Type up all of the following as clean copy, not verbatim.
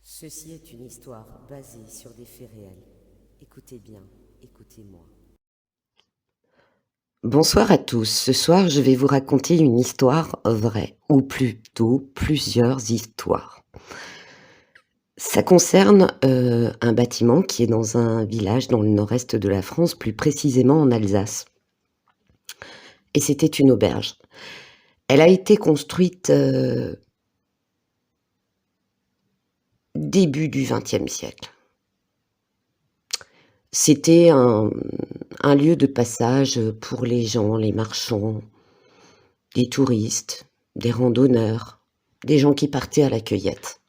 Ceci est une histoire basée sur des faits réels. Écoutez bien, écoutez-moi. Bonsoir à tous. Ce soir, je vais vous raconter une histoire vraie, ou plutôt plusieurs histoires. Ça concerne un bâtiment qui est dans un village dans le nord-est de la France, plus précisément en Alsace. Et c'était une auberge. Elle a été construite début du XXe siècle. C'était un lieu de passage pour les gens, les marchands, des touristes, des randonneurs, des gens qui partaient à la cueillette.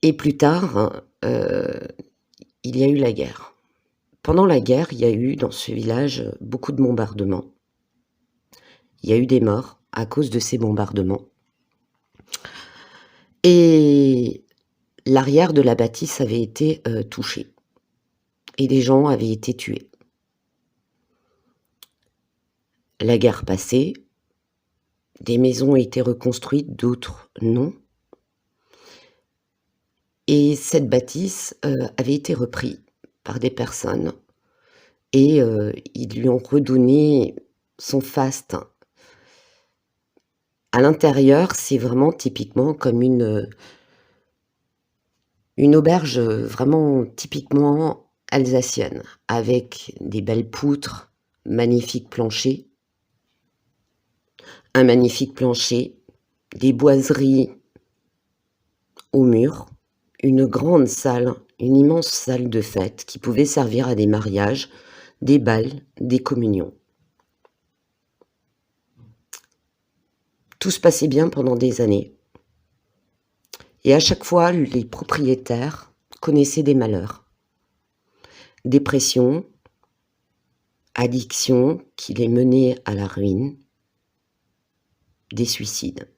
Et plus tard, il y a eu la guerre. Pendant la guerre, il y a eu dans ce village beaucoup de bombardements. Il y a eu des morts à cause de ces bombardements. Et l'arrière de la bâtisse avait été touché. Et des gens avaient été tués. La guerre passée, des maisons ont été reconstruites, d'autres non. Et cette bâtisse avait été reprise par des personnes et ils lui ont redonné son faste. À l'intérieur, c'est vraiment typiquement comme une auberge vraiment typiquement alsacienne, avec des belles poutres, magnifiques planchers, un magnifique plancher, des boiseries au mur, une grande salle, une immense salle de fête qui pouvait servir à des mariages, des bals, des communions. Tout se passait bien pendant des années. Et à chaque fois, les propriétaires connaissaient des malheurs. Dépression, addiction qui les menait à la ruine, des suicides.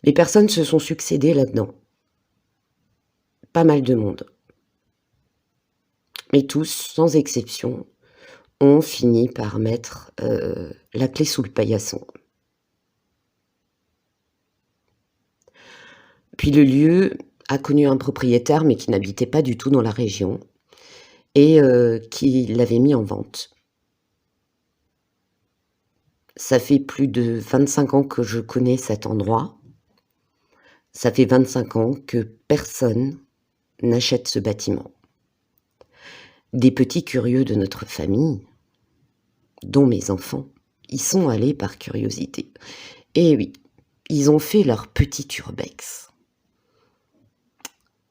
Les personnes se sont succédées là-dedans. Pas mal de monde. Mais tous, sans exception, ont fini par mettre la clé sous le paillasson. Puis le lieu a connu un propriétaire, mais qui n'habitait pas du tout dans la région, et qui l'avait mis en vente. Ça fait plus de 25 ans que je connais cet endroit. Ça fait 25 ans que personne n'achète ce bâtiment. Des petits curieux de notre famille, dont mes enfants, y sont allés par curiosité. Et oui, ils ont fait leur petit urbex.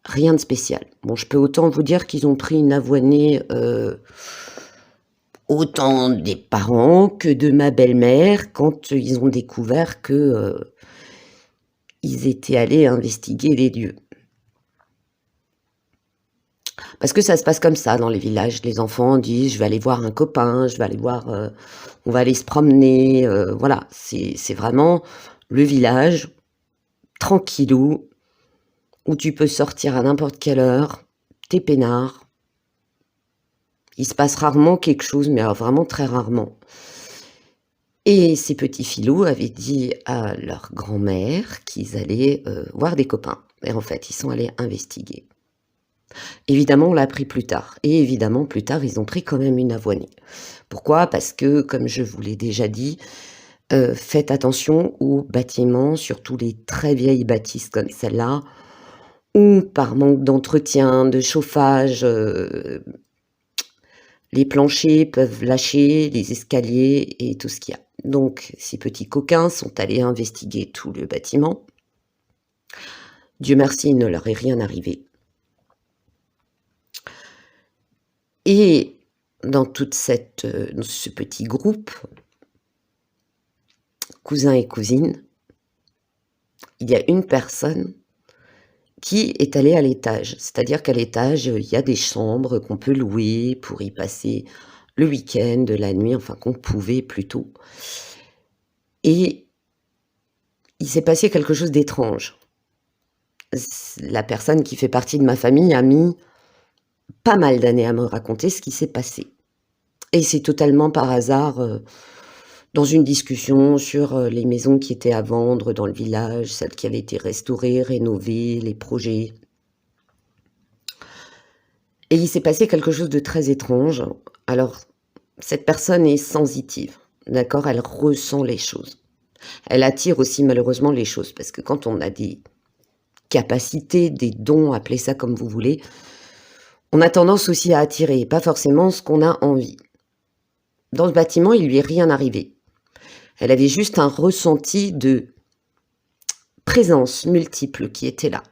Rien de spécial. Bon, je peux autant vous dire qu'ils ont pris une avoinée autant des parents que de ma belle-mère quand ils ont découvert que ils étaient allés investiguer les lieux. Parce que ça se passe comme ça dans les villages. Les enfants disent: «Je vais aller voir un copain, je vais aller voir, on va aller se promener», voilà. C'est vraiment le village tranquillou, où tu peux sortir à n'importe quelle heure, tu es peinard. Il se passe rarement quelque chose, mais alors vraiment très rarement. Et ces petits filous avaient dit à leur grand-mère qu'ils allaient voir des copains. Et en fait, ils sont allés investiguer. Évidemment, on l'a appris plus tard. Et évidemment, plus tard, ils ont pris quand même une avoinée. Pourquoi? Parce que, comme je vous l'ai déjà dit, faites attention aux bâtiments, surtout les très vieilles bâtisses comme celle-là, où par manque d'entretien, de chauffage, les planchers peuvent lâcher, les escaliers et tout ce qu'il y a. Donc, ces petits coquins sont allés investiguer tout le bâtiment. Dieu merci, il ne leur est rien arrivé. Et dans toute dans ce petit groupe, cousins et cousines, il y a une personne qui est allée à l'étage. C'est-à-dire qu'à l'étage, il y a des chambres qu'on peut louer pour y passer le week-end, la nuit, enfin qu'on pouvait plutôt. Et il s'est passé quelque chose d'étrange. La personne qui fait partie de ma famille a mis pas mal d'années à me raconter ce qui s'est passé. Et c'est totalement par hasard dans une discussion sur, les maisons qui étaient à vendre dans le village, celles qui avaient été restaurées, rénovées, les projets. Et il s'est passé quelque chose de très étrange. Alors, cette personne est sensitive, d'accord? Elle ressent les choses. Elle attire aussi malheureusement les choses, parce que quand on a des capacités, des dons, appelez ça comme vous voulez, on a tendance aussi à attirer, pas forcément ce qu'on a envie. Dans ce bâtiment, il lui est rien arrivé. Elle avait juste un ressenti de présence multiple qui était là.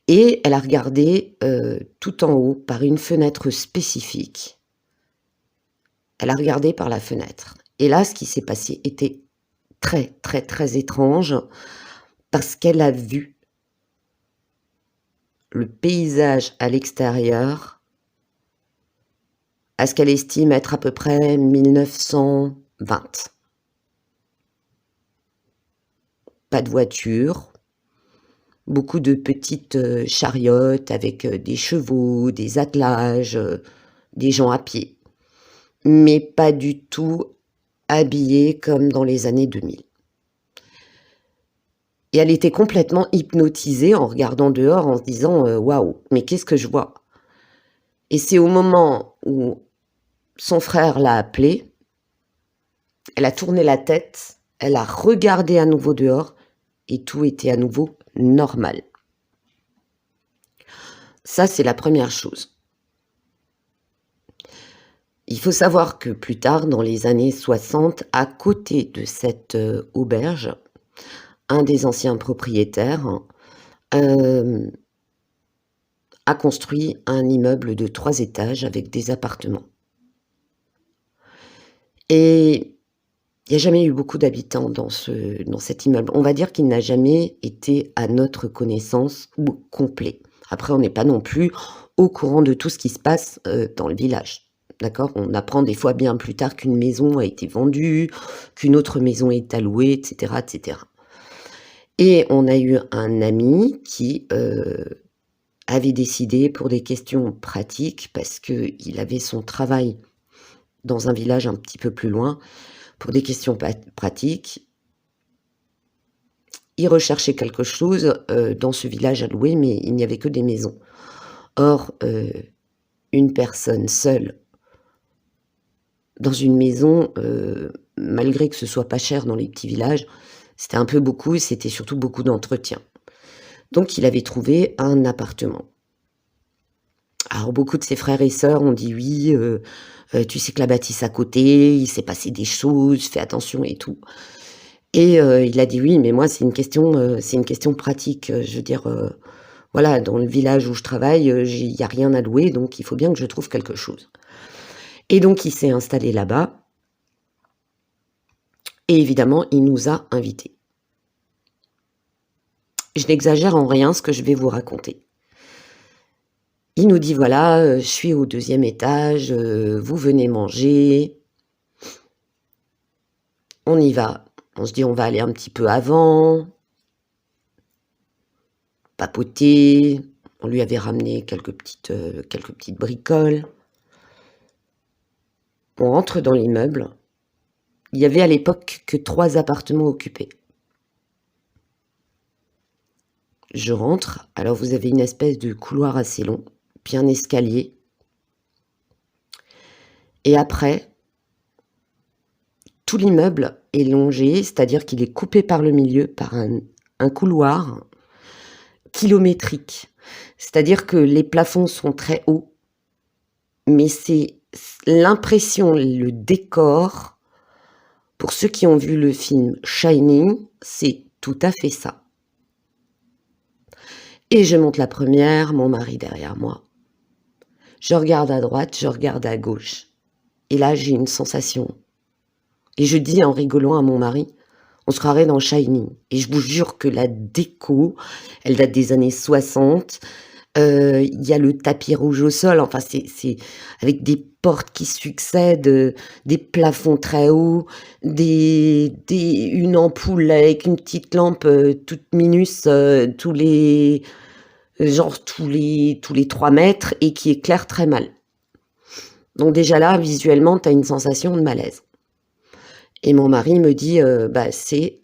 Et elle a regardé tout en haut par une fenêtre spécifique. Elle a regardé par la fenêtre. Et là, ce qui s'est passé était très, très, très étrange parce qu'elle a vu le paysage à l'extérieur à ce qu'elle estime être à peu près 1920. Pas de voiture, beaucoup de petites chariotes avec des chevaux, des attelages, des gens à pied, mais pas du tout habillés comme dans les années 2000. Et elle était complètement hypnotisée en regardant dehors, en se disant waouh, mais qu'est-ce que je vois? Et c'est au moment où son frère l'a appelée, elle a tourné la tête, elle a regardé à nouveau dehors et tout était à nouveau normal. Ça, c'est la première chose. Il faut savoir que plus tard, dans les années 60, à côté de cette auberge, un des anciens propriétaires a construit un immeuble de 3 étages avec des appartements. Et il n'y a jamais eu beaucoup d'habitants dans cet immeuble. On va dire qu'il n'a jamais été, à notre connaissance, complet. Après, on n'est pas non plus au courant de tout ce qui se passe dans le village. D'accord? On apprend des fois bien plus tard qu'une maison a été vendue, qu'une autre maison est à louer, etc., etc. Et on a eu un ami qui avait décidé, pour des questions pratiques, parce qu'il avait son travail dans un village un petit peu plus loin, pour des questions pratiques, il recherchait quelque chose dans ce village à louer, mais il n'y avait que des maisons. Or, une personne seule dans une maison, malgré que ce soit pas cher dans les petits villages, c'était un peu beaucoup et c'était surtout beaucoup d'entretien. Donc il avait trouvé un appartement. Alors beaucoup de ses frères et sœurs ont dit oui, tu sais que la bâtisse à côté, il s'est passé des choses, fais attention et tout. Et il a dit oui, mais moi c'est une question pratique. Je veux dire, voilà, dans le village où je travaille, il n'y a rien à louer, donc il faut bien que je trouve quelque chose. Et donc il s'est installé là-bas. Et évidemment, il nous a invités. Je n'exagère en rien ce que je vais vous raconter. Il nous dit voilà, je suis au 2e étage, vous venez manger. On y va. On se dit on va aller un petit peu avant, papoter. On lui avait ramené quelques petites bricoles. On rentre dans l'immeuble. Il y avait à l'époque que 3 appartements occupés. Je rentre, alors vous avez une espèce de couloir assez long, puis un escalier. Et après, tout l'immeuble est longé, c'est-à-dire qu'il est coupé par le milieu par un couloir kilométrique. C'est-à-dire que les plafonds sont très hauts, mais c'est l'impression, le décor, pour ceux qui ont vu le film Shining, c'est tout à fait ça. Et je monte la première, mon mari derrière moi. Je regarde à droite, je regarde à gauche. Et là, j'ai une sensation. Et je dis en rigolant à mon mari, on se croirait dans Shining. Et je vous jure que la déco, elle date des années 60. Il y a le tapis rouge au sol. Enfin, c'est avec des portes qui succèdent, des plafonds très hauts, une ampoule avec une petite lampe toute minus tous les 3 mètres et qui éclaire très mal. Donc déjà là, visuellement, tu as une sensation de malaise. Et mon mari me dit, «Bah, c'est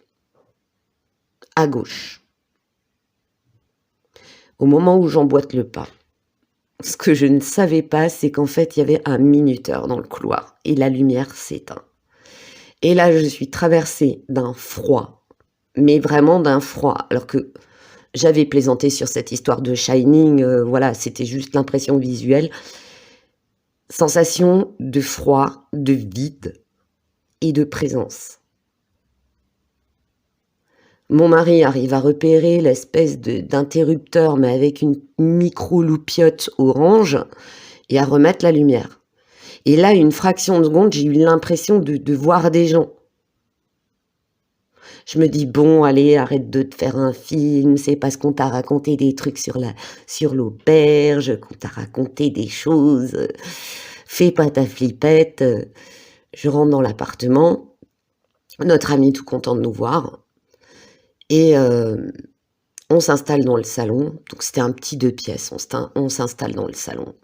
à gauche». Au moment où j'emboîte le pas, ce que je ne savais pas, c'est qu'en fait, il y avait un minuteur dans le couloir et la lumière s'éteint. Et là, je suis traversée d'un froid, mais vraiment d'un froid, alors que j'avais plaisanté sur cette histoire de Shining, voilà, c'était juste l'impression visuelle. Sensation de froid, de vide et de présence. Mon mari arrive à repérer l'espèce d'interrupteur, mais avec une micro-loupiote orange, et à remettre la lumière. Et là, une fraction de seconde, j'ai eu l'impression de voir des gens. Je me dis: «Bon, allez, arrête de te faire un film, c'est parce qu'on t'a raconté des trucs sur l'auberge, qu'on t'a raconté des choses, fais pas ta flippette». Je rentre dans l'appartement, notre ami tout content de nous voir et on s'installe dans le salon. Donc c'était un petit 2 pièces, on s'installe dans le salon.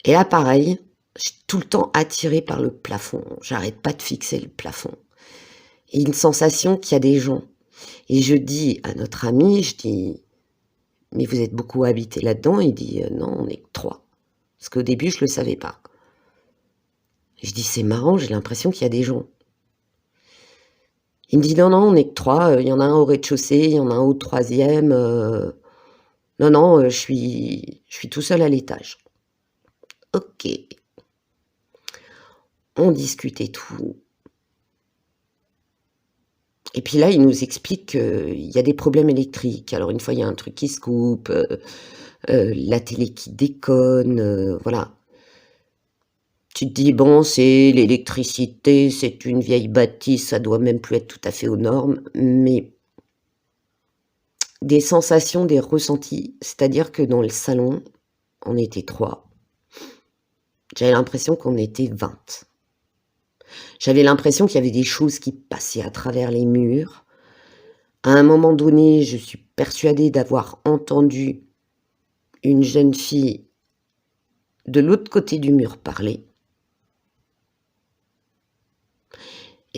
Et là, pareil, je suis tout le temps attirée par le plafond. J'arrête pas de fixer le plafond. Et une sensation qu'il y a des gens. Et je dis à notre ami, je dis: «Mais vous êtes beaucoup habité là-dedans?» Il dit: «Non, on est que 3». Parce qu'au début, je le savais pas. Je dis: «C'est marrant, j'ai l'impression qu'il y a des gens». Il me dit: «Non, non, on est que 3, il y en a un au rez-de-chaussée, il y en a un au 3e, non, non, je suis tout seul à l'étage». OK. On discute et tout. Et puis là, il nous explique qu'il y a des problèmes électriques. Alors une fois, il y a un truc qui se coupe, la télé qui déconne, voilà. Tu te dis: «Bon, c'est l'électricité, c'est une vieille bâtisse, ça doit même plus être tout à fait aux normes», mais des sensations, des ressentis, c'est-à-dire que dans le salon, on était 3. J'avais l'impression qu'on était 20. J'avais l'impression qu'il y avait des choses qui passaient à travers les murs. À un moment donné, je suis persuadée d'avoir entendu une jeune fille de l'autre côté du mur parler.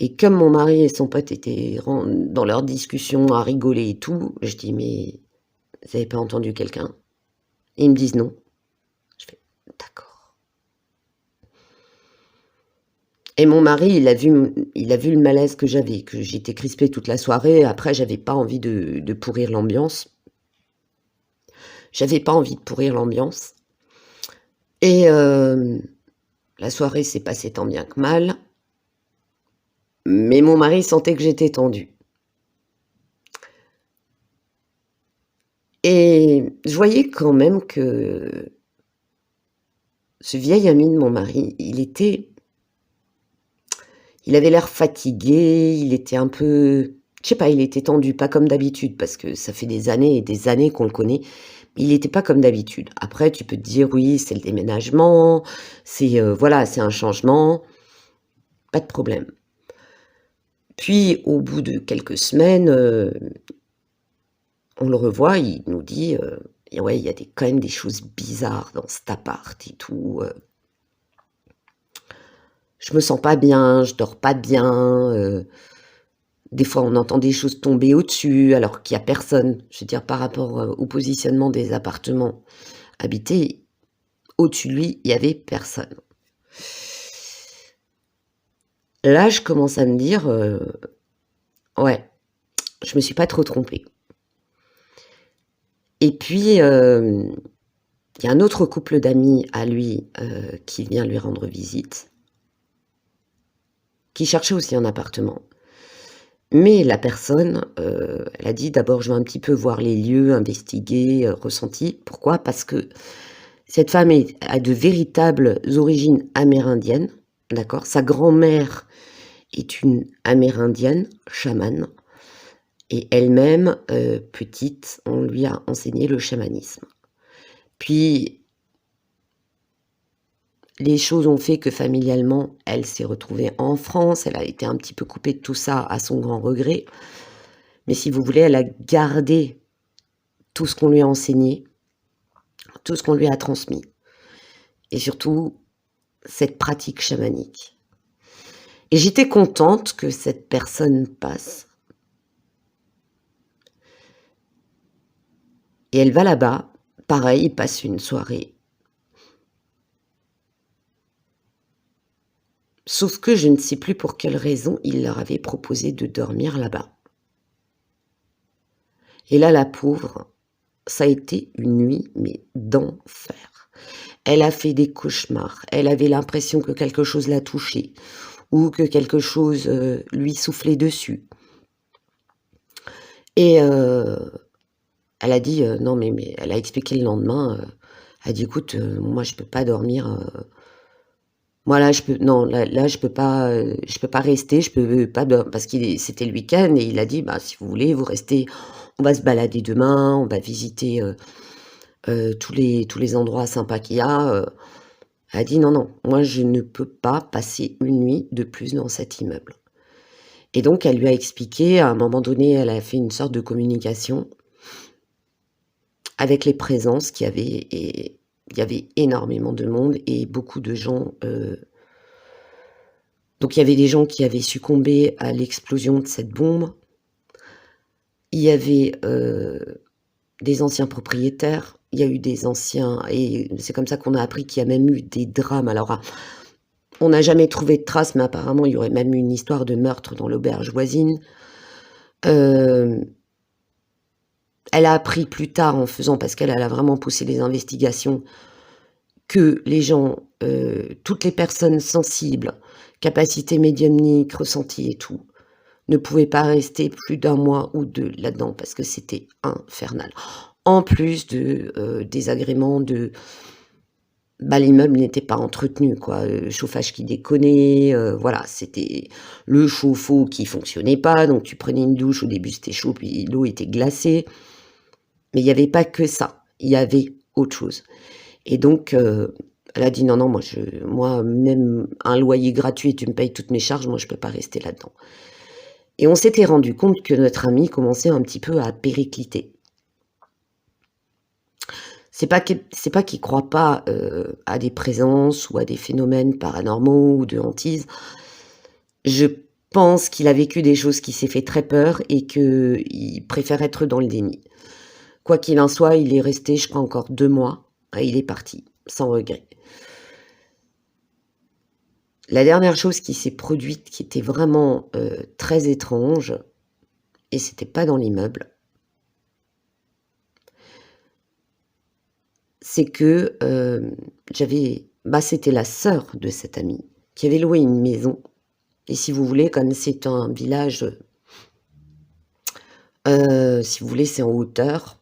Et comme mon mari et son pote étaient dans leur discussion à rigoler et tout, je dis: «Mais vous avez pas entendu quelqu'un?» Et ils me disent: «Non». Je fais: «D'accord». Et mon mari, il a vu le malaise que j'avais, que j'étais crispée toute la soirée. Après, j'avais pas envie de pourrir l'ambiance. J'avais pas envie de pourrir l'ambiance et la soirée s'est passée tant bien que mal, mais mon mari sentait que j'étais tendue et je voyais quand même que ce vieil ami de mon mari, il avait l'air fatigué, il était un peu, je sais pas, il était tendu, pas comme d'habitude parce que ça fait des années et des années qu'on le connaît. Il était pas comme d'habitude. Après, tu peux te dire: «Oui, c'est le déménagement, c'est, voilà, c'est un changement», pas de problème. Puis au bout de quelques semaines, on le revoit, il nous dit, et ouais, il y a quand même des choses bizarres dans cet appart et tout, je me sens pas bien, je dors pas bien, des fois on entend des choses tomber au-dessus alors qu'il y a personne. Je veux dire par rapport, au positionnement des appartements habités, au-dessus de lui, il y avait personne. Là, je commence à me dire, «Ouais, je me suis pas trop trompée». Et puis, il y a un autre couple d'amis à lui, qui vient lui rendre visite, qui cherchait aussi un appartement. Mais la personne, elle a dit: «D'abord, je veux un petit peu voir les lieux, investiguer, ressenti». Pourquoi? Parce que cette femme a de véritables origines amérindiennes, d'accord? Sa grand-mère est une amérindienne, chamane et elle-même, petite, on lui a enseigné le chamanisme. Puis les choses ont fait que familialement, elle s'est retrouvée en France, elle a été un petit peu coupée de tout ça à son grand regret. Mais si vous voulez, elle a gardé tout ce qu'on lui a enseigné, tout ce qu'on lui a transmis et surtout cette pratique chamanique. Et j'étais contente que cette personne passe et elle va là-bas, pareil, il passe une soirée. Sauf que je ne sais plus pour quelle raison il leur avait proposé de dormir là-bas. Et là, la pauvre, ça a été une nuit, mais d'enfer. Elle a fait des cauchemars, elle avait l'impression que quelque chose l'a touchée ou que quelque chose, lui soufflait dessus et elle a dit, non mais elle a expliqué le lendemain, elle a dit: «Écoute, moi je peux pas dormir, moi là je peux non, là je peux pas rester, je peux pas dor» parce c'était le week-end et il a dit: «Bah, si vous voulez, vous restez, on va se balader demain, on va visiter, tous les endroits sympas qu'il y a», elle a dit: «Non, non, moi je ne peux pas passer une nuit de plus dans cet immeuble» et donc elle lui a expliqué, à un moment donné, elle a fait une sorte de communication avec les présences qu'il y avait et il y avait énormément de monde et beaucoup de gens, donc il y avait des gens qui avaient succombé à l'explosion de cette bombe. Il y avait, des anciens propriétaires, il y a eu des anciens et c'est comme ça qu'on a appris qu'il y a même eu des drames. Alors, on n'a jamais trouvé de traces, mais apparemment il y aurait même eu une histoire de meurtre dans l'auberge voisine. Hem, Elle a appris plus tard en faisant parce qu'elle a vraiment poussé les investigations, que les gens, toutes les personnes sensibles, capacités médiumniques, ressentis et tout, ne pouvaient pas rester plus d'1 mois ou 2 là-dedans parce que c'était infernal. En plus de, désagréments de bah, l'immeuble n'était pas entretenu quoi, chauffage qui déconnait, voilà, c'était le chauffe-eau qui fonctionnait pas, donc tu prenais une douche, au début c'était chaud, puis l'eau était glacée. Mais il y avait pas que ça, il y avait autre chose et donc elle a dit: «Non, non, moi même un loyer gratuit et tu me payes toutes mes charges, moi je peux pas rester là-dedans» et on s'était rendu compte que notre amie commençait un petit peu à péricliter. C'est pas qu'il croit pas, à des présences ou à des phénomènes paranormaux ou de hantise. Je pense qu'il a vécu des choses qui s'est fait très peur et qu'il préfère être dans le déni. Quoi qu'il en soit, il est resté, je crois, encore 2 mois et il est parti, sans regret. La dernière chose qui s'est produite, qui était vraiment, très étrange et c'était pas dans l'immeuble c'est que, c'était la sœur de cette amie qui avait loué une maison et si vous voulez, comme c'est un village, si vous voulez, c'est en hauteur.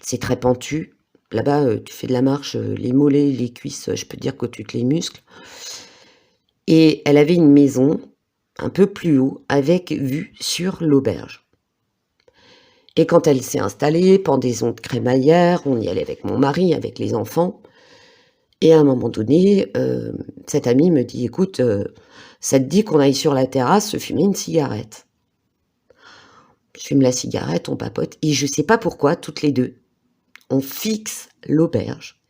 C'est très pentu. Là-bas, tu fais de la marche, les mollets, les cuisses, je peux te dire que tu te les muscles et elle avait une maison un peu plus haut avec vue sur l'auberge et quand elle s'est installée, pendaison de crémaillère, on y allait avec mon mari, avec les enfants et à un moment donné, cette amie me dit: «Écoute, ça te dit qu'on aille sur la terrasse se fumer une cigarette?» Je fume la cigarette, on papote et je sais pas pourquoi, toutes les 2, on fixe l'auberge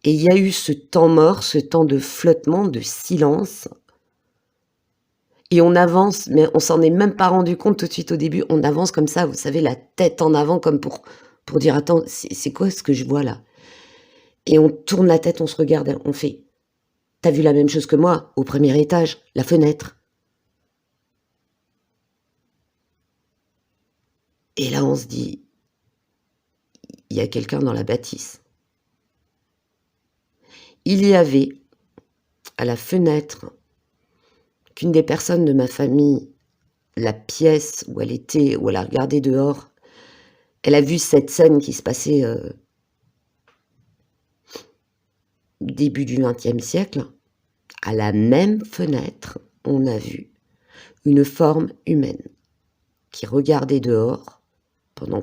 et il y a eu ce temps mort, ce temps de flottement, de silence et on avance, mais on s'en est même pas rendu compte tout de suite au début. On avance comme ça, vous savez, la tête en avant comme pour dire: «Attends, c'est quoi ce que je vois là?» et on tourne la tête, on se regarde, on fait: «Tu as vu la même chose que moi? Au 1er étage, la fenêtre?» et là, on se dit: «Il y a quelqu'un dans la bâtisse». Il y avait à la fenêtre qu'une des personnes de ma famille, la pièce où elle était, où elle a regardé dehors, elle a vu cette scène qui se passait, début du XXe siècle. À la même fenêtre, on a vu une forme humaine qui regardait dehors pendant,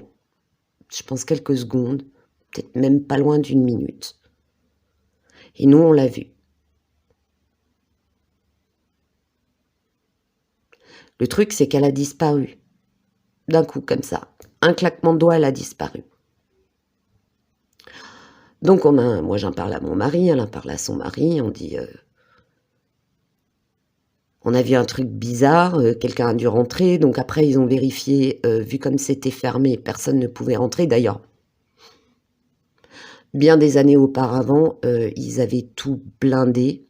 je pense, quelques secondes, peut-être même pas loin d'1 minute et nous, on l'a vue. Le truc, c'est qu'elle a disparu. D'un coup, comme ça. Un claquement de doigts, elle a disparu. Donc moi j'en parle à mon mari, elle en parle à son mari, on dit: On a vu un truc bizarre, quelqu'un a dû rentrer, donc après ils ont vérifié, vu comme c'était fermé, personne ne pouvait rentrer. D'ailleurs, bien des années auparavant, ils avaient tout blindé,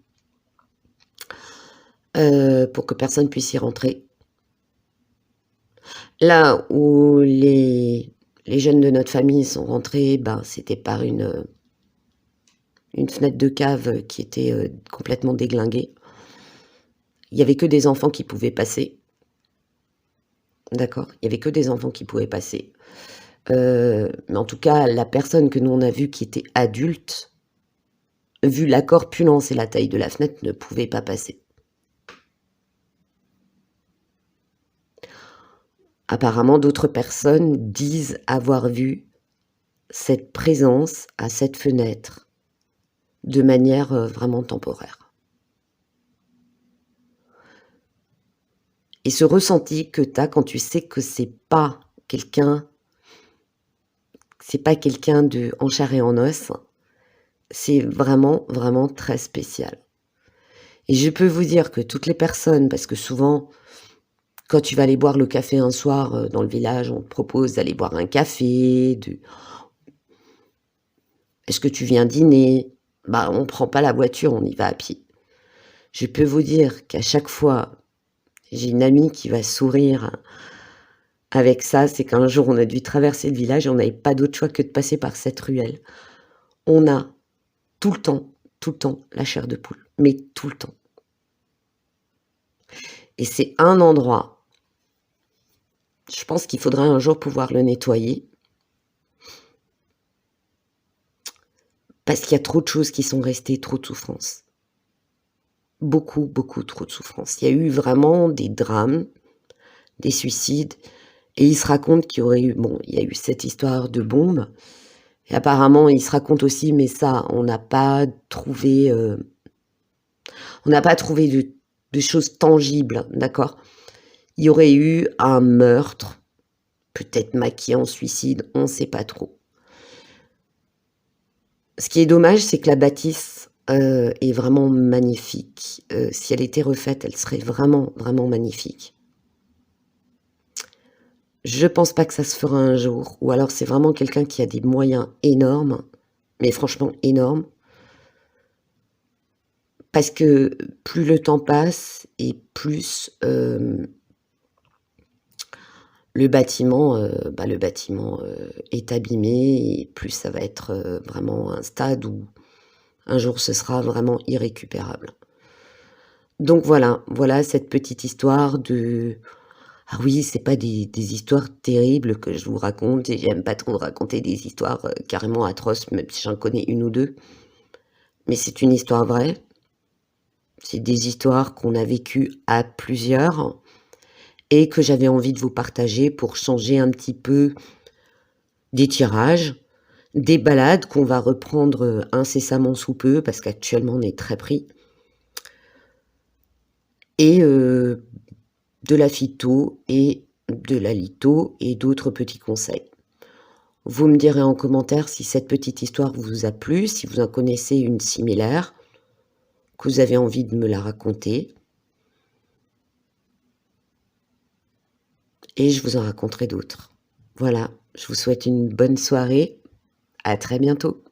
pour que personne puisse y rentrer. Là où les jeunes de notre famille sont rentrés, ben, c'était par une fenêtre de cave qui était, complètement déglinguée. Il y avait que des enfants qui pouvaient passer, d'accord? Il y avait que des enfants qui pouvaient passer. Mais en tout cas, la personne que nous on a vue qui était adulte, vu la corpulence et la taille de la fenêtre, ne pouvait pas passer. Apparemment, d'autres personnes disent avoir vu cette présence à cette fenêtre de manière, vraiment temporaire. Et ce ressenti que tu as quand tu sais que c'est pas quelqu'un de en chair et en os, c'est vraiment, vraiment très spécial. Et je peux vous dire que toutes les personnes, parce que souvent, quand tu vas aller boire le café un soir, dans le village, on te propose d'aller boire un café, de: «Est-ce que tu viens dîner?» Bah, on prend pas la voiture, on y va à pied. Je peux vous dire qu'à chaque fois, j'ai une amie qui va sourire avec ça, c'est qu'un jour, on a dû traverser le village et on n'avait pas d'autre choix que de passer par cette ruelle. On a tout le temps, la chair de poule, mais tout le temps. Et c'est un endroit, je pense qu'il faudrait un jour pouvoir le nettoyer parce qu'il y a trop de choses qui sont restées, trop de souffrances. Beaucoup, beaucoup trop de souffrances. Il y a eu vraiment des drames, des suicides, et il se raconte qu'il y aurait eu, bon, il y a eu cette histoire de bombe, et apparemment, il se raconte aussi, mais ça, on n'a pas trouvé de choses tangibles, d'accord? Il y aurait eu un meurtre, peut-être maquillé en suicide, on ne sait pas trop. Ce qui est dommage, c'est que la bâtisse, est vraiment magnifique. Si elle était refaite, elle serait vraiment, vraiment magnifique. Je pense pas que ça se fera un jour, ou alors c'est vraiment quelqu'un qui a des moyens énormes, mais franchement énormes. Parce que plus le temps passe et plus, le bâtiment, est abîmé, et plus ça va être, vraiment un stade où un jour ce sera vraiment irrécupérable. Donc voilà cette petite histoire de ah oui, c'est pas des histoires terribles que je vous raconte, et j'aime pas trop raconter des histoires, carrément atroces, même si j'en connais une ou 2. Mais c'est une histoire vraie. C'est des histoires qu'on a vécues à plusieurs et que j'avais envie de vous partager pour changer un petit peu des tirages, des balades qu'on va reprendre, incessamment sous peu parce qu'actuellement on est très pris, et de la phyto et de la litho et d'autres petits conseils. Vous me direz en commentaire si cette petite histoire vous a plu, si vous en connaissez une similaire, que vous avez envie de me la raconter, et je vous en raconterai d'autres. Voilà, je vous souhaite une bonne soirée, à très bientôt.